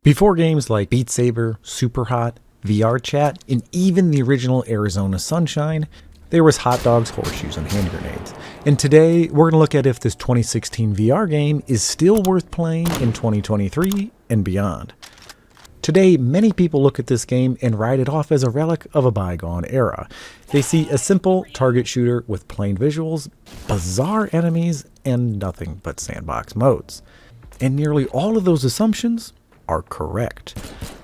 Before games like Beat Saber, Super Hot, VR Chat, and even the original Arizona Sunshine, there was hot dogs, horseshoes, and hand grenades. And today, we're going to look at if this 2016 VR game is still worth playing in 2023 and beyond. Today, many people look at this game and write it off as a relic of a bygone era. They see a simple target shooter with plain visuals, bizarre enemies, and nothing but sandbox modes. And nearly all of those assumptions are correct.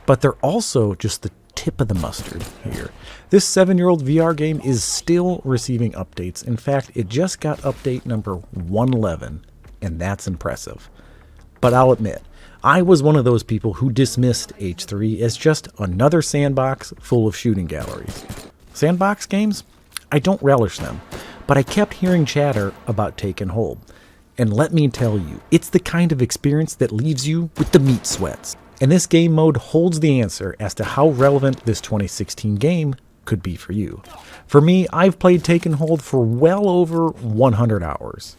But they're also just the tip of the mustard here. This 7-year-old VR game is still receiving updates. In fact, it just got update number 111, and that's impressive. But I'll admit, I was one of those people who dismissed H3 as just another sandbox full of shooting galleries. Sandbox games? I don't relish them, but I kept hearing chatter about Take&hold. And let me tell you, it's the kind of experience that leaves you with the meat sweats. And this game mode holds the answer as to how relevant this 2016 game could be for you. For me, I've played Take&hold for well over 100 hours.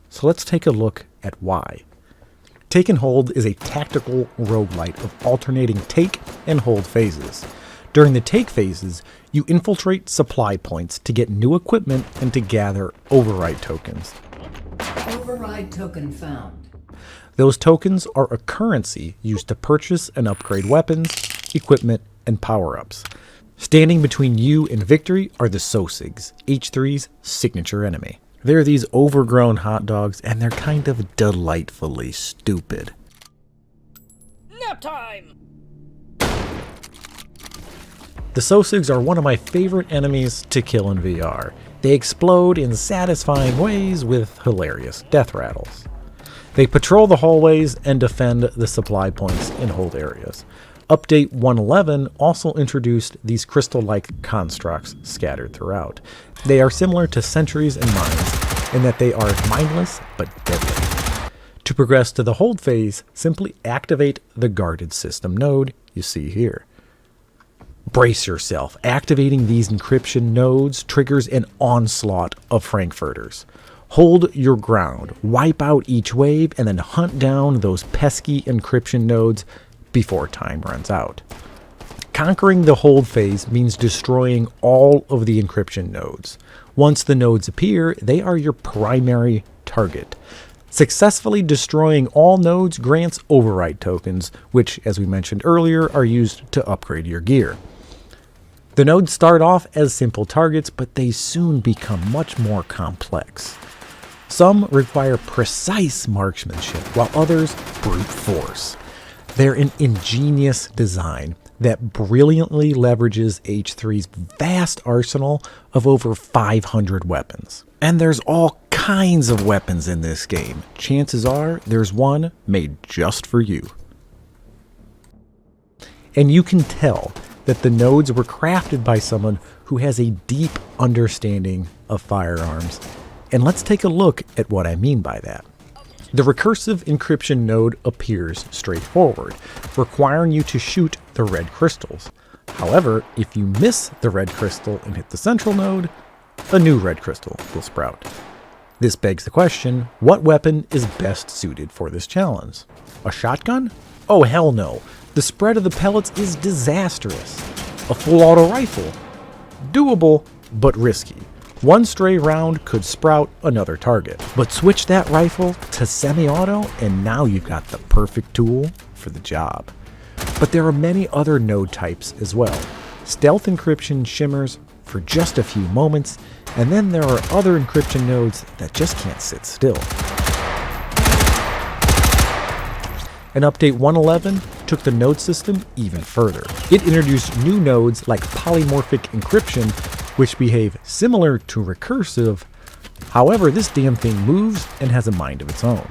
So let's take a look at why. Take&hold is a tactical roguelite of alternating take and hold phases. During the take phases, you infiltrate supply points to get new equipment and to gather override tokens. Override token found. Those tokens are a currency used to purchase and upgrade weapons, equipment, and power-ups. Standing between you and victory are the Sosigs, H3's signature enemy. They're these overgrown hot dogs, and they're kind of delightfully stupid. Nap time! The Sosigs are one of my favorite enemies to kill in VR. They explode in satisfying ways with hilarious death rattles. They patrol the hallways and defend the supply points in hold areas. Update 111 also introduced these crystal-like constructs scattered throughout. They are similar to sentries and mines in that they are mindless but deadly. To progress to the hold phase, simply activate the guarded system node you see here. Brace yourself. Activating these encryption nodes triggers an onslaught of Frankfurters. Hold your ground, wipe out each wave, and then hunt down those pesky encryption nodes before time runs out. Conquering the hold phase means destroying all of the encryption nodes. Once the nodes appear, they are your primary target. Successfully destroying all nodes grants override tokens, which, as we mentioned earlier, are used to upgrade your gear. The nodes start off as simple targets, but they soon become much more complex. Some require precise marksmanship, while others brute force. They're an ingenious design that brilliantly leverages H3's vast arsenal of over 500 weapons. And there's all kinds of weapons in this game. Chances are there's one made just for you. And you can tell that the nodes were crafted by someone who has a deep understanding of firearms. And let's take a look at what I mean by that. The recursive encryption node appears straightforward, requiring you to shoot the red crystals. However, if you miss the red crystal and hit the central node, a new red crystal will sprout. This begs the question, what weapon is best suited for this challenge? A shotgun? Oh hell no. The spread of the pellets is disastrous. A full auto rifle? Doable, but risky. One stray round could sprout another target. But switch that rifle to semi-auto and now you've got the perfect tool for the job. But there are many other node types as well. Stealth encryption shimmers for just a few moments, and then there are other encryption nodes that just can't sit still. And update 111 took the node system even further. It introduced new nodes like polymorphic encryption, which behave similar to recursive. However, this damn thing moves and has a mind of its own.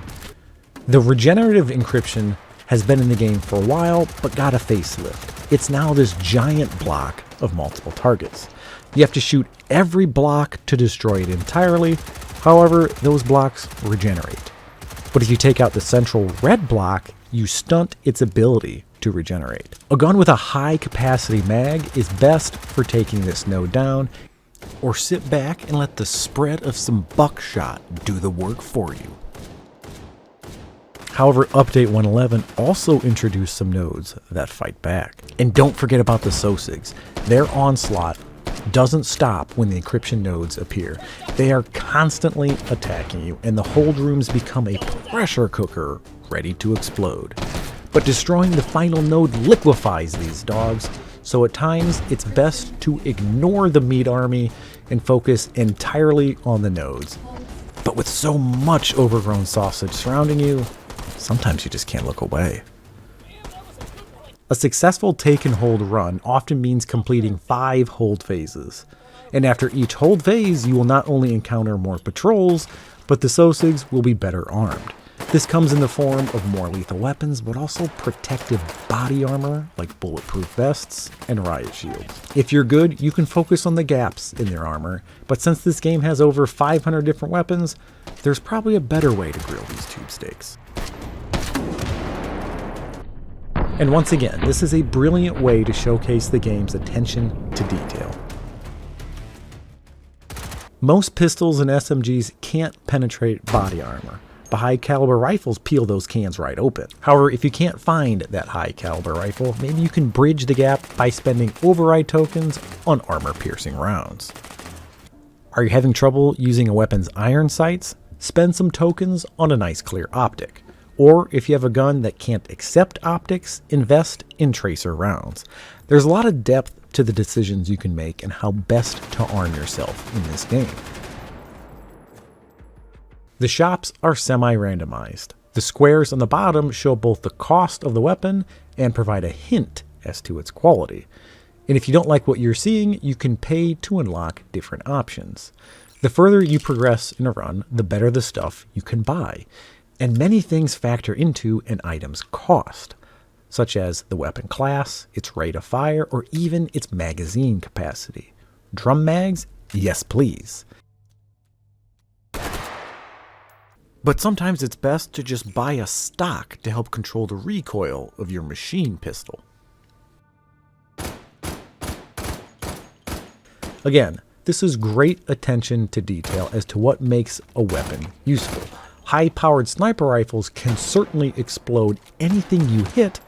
The regenerative encryption has been in the game for a while, but got a facelift. It's now this giant block of multiple targets. You have to shoot every block to destroy it entirely. However, those blocks regenerate. But if you take out the central red block, you stunt its ability to regenerate. A gun with a high capacity mag is best for taking this node down, or sit back and let the spread of some buckshot do the work for you. However, Update 111 also introduced some nodes that fight back. And don't forget about the SOSIGs. Their onslaught doesn't stop when the encryption nodes appear. They are constantly attacking you, and the hold rooms become a pressure cooker ready to explode. But destroying the final node liquefies these dogs, so at times it's best to ignore the meat army and focus entirely on the nodes. But with so much overgrown sausage surrounding you, sometimes you just can't look away. A successful take and hold run often means completing 5 hold phases. And after each hold phase, you will not only encounter more patrols, but the SOSIGs will be better armed. This comes in the form of more lethal weapons, but also protective body armor like bulletproof vests and riot shields. If you're good, you can focus on the gaps in their armor, but since this game has over 500 different weapons, there's probably a better way to grill these tube steaks. And once again, this is a brilliant way to showcase the game's attention to detail. Most pistols and SMGs can't penetrate body armor, but high caliber rifles peel those cans right open. However, if you can't find that high caliber rifle, maybe you can bridge the gap by spending override tokens on armor piercing rounds. Are you having trouble using a weapon's iron sights? Spend some tokens on a nice clear optic. Or if you have a gun that can't accept optics, invest in tracer rounds. There's a lot of depth to the decisions you can make and how best to arm yourself in this game. The shops are semi-randomized. The squares on the bottom show both the cost of the weapon and provide a hint as to its quality. And if you don't like what you're seeing, you can pay to unlock different options. The further you progress in a run, the better the stuff you can buy. And many things factor into an item's cost, such as the weapon class, its rate of fire, or even its magazine capacity. Drum mags? Yes, please. But sometimes it's best to just buy a stock to help control the recoil of your machine pistol. Again, this is great attention to detail as to what makes a weapon useful. High-powered sniper rifles can certainly explode anything you hit,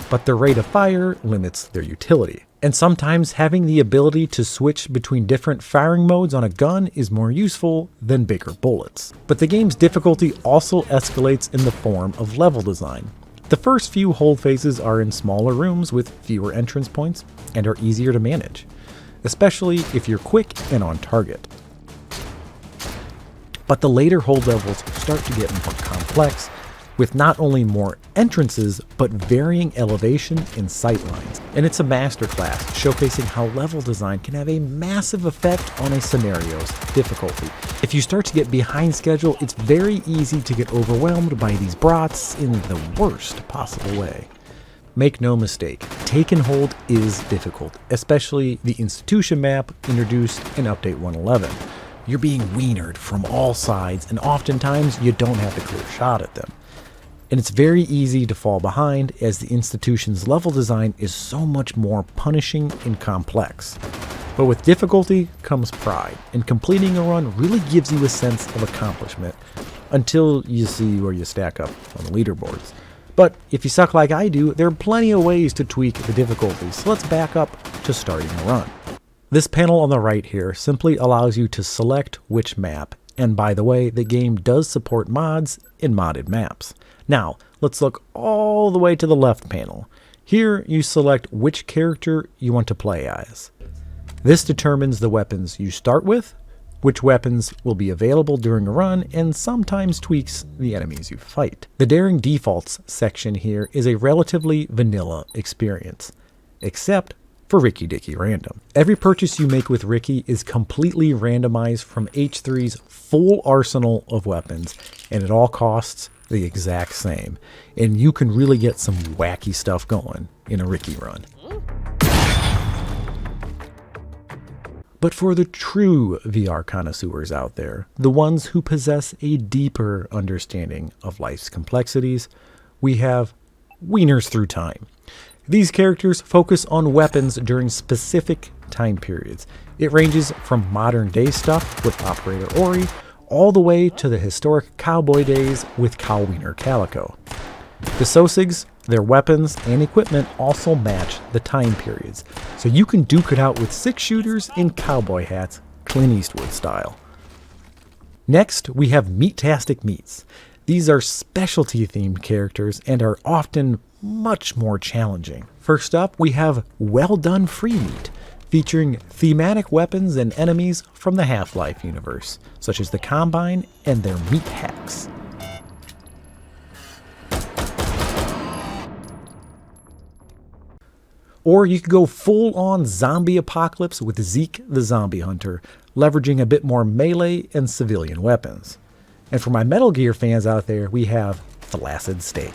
but their rate of fire limits their utility. And sometimes having the ability to switch between different firing modes on a gun is more useful than bigger bullets. But the game's difficulty also escalates in the form of level design. The first few hold phases are in smaller rooms with fewer entrance points and are easier to manage, especially if you're quick and on target. But the later hold levels start to get more complex, with not only more entrances, but varying elevation and sight lines. And it's a masterclass showcasing how level design can have a massive effect on a scenario's difficulty. If you start to get behind schedule, it's very easy to get overwhelmed by these brats in the worst possible way. Make no mistake, Take and Hold is difficult, especially the institution map introduced in Update 111. You're being wienered from all sides, and oftentimes you don't have a clear shot at them. And it's very easy to fall behind as the institution's level design is so much more punishing and complex. But with difficulty comes pride, and completing a run really gives you a sense of accomplishment until you see where you stack up on the leaderboards. But if you suck like I do, there are plenty of ways to tweak the difficulty, so let's back up to starting the run. This panel on the right here simply allows you to select which map, and by the way, the game does support mods in modded maps. Now, let's look all the way to the left panel. Here, you select which character you want to play as. This determines the weapons you start with, which weapons will be available during a run, and sometimes tweaks the enemies you fight. The Daring Defaults section here is a relatively vanilla experience, except for Ricky Dicky Random. Every purchase you make with Ricky is completely randomized from H3's full arsenal of weapons, and it all costs the exact same. And you can really get some wacky stuff going in a Ricky run. But for the true VR connoisseurs out there, the ones who possess a deeper understanding of life's complexities, we have Wieners Through Time. These characters focus on weapons during specific time periods. It ranges from modern day stuff with Operator Ori, all the way to the historic cowboy days with cow wiener calico. The Sosigs, their weapons and equipment also match the time periods, so you can duke it out with 6-shooters in cowboy hats, Clint Eastwood style. Next, we have Meat-tastic Meats. These are specialty-themed characters and are often much more challenging. First up, we have Well Done Free Meat, featuring thematic weapons and enemies from the Half-Life universe, such as the Combine and their meat hacks. Or you could go full-on zombie apocalypse with Zeke the Zombie Hunter, leveraging a bit more melee and civilian weapons. And for my Metal Gear fans out there, we have Flaccid Steak.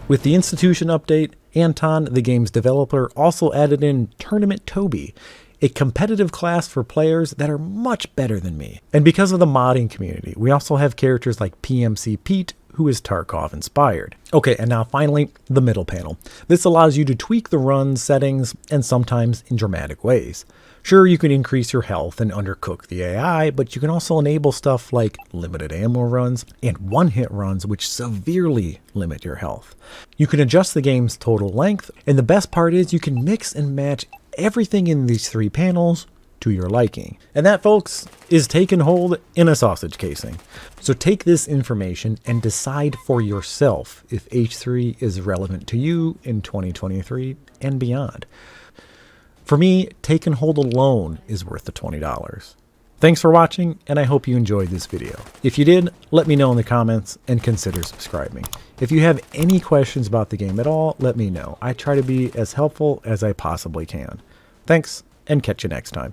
With the Institution update, Anton, the game's developer, also added in Tournament Toby, a competitive class for players that are much better than me. And because of the modding community, we also have characters like PMC Pete, who is Tarkov inspired. Okay, and now finally, the middle panel. This allows you to tweak the run settings, and sometimes in dramatic ways. Sure, you can increase your health and undercook the AI, but you can also enable stuff like limited ammo runs and one-hit runs, which severely limit your health. You can adjust the game's total length, and the best part is you can mix and match everything in these 3 panels to your liking. And that, folks, is Take&hold in a sausage casing. So take this information and decide for yourself if H3 is relevant to you in 2023 and beyond. For me, Take&hold alone is worth the $20. Thanks for watching, and I hope you enjoyed this video. If you did, let me know in the comments and consider subscribing. If you have any questions about the game at all, let me know. I try to be as helpful as I possibly can. Thanks, and catch you next time.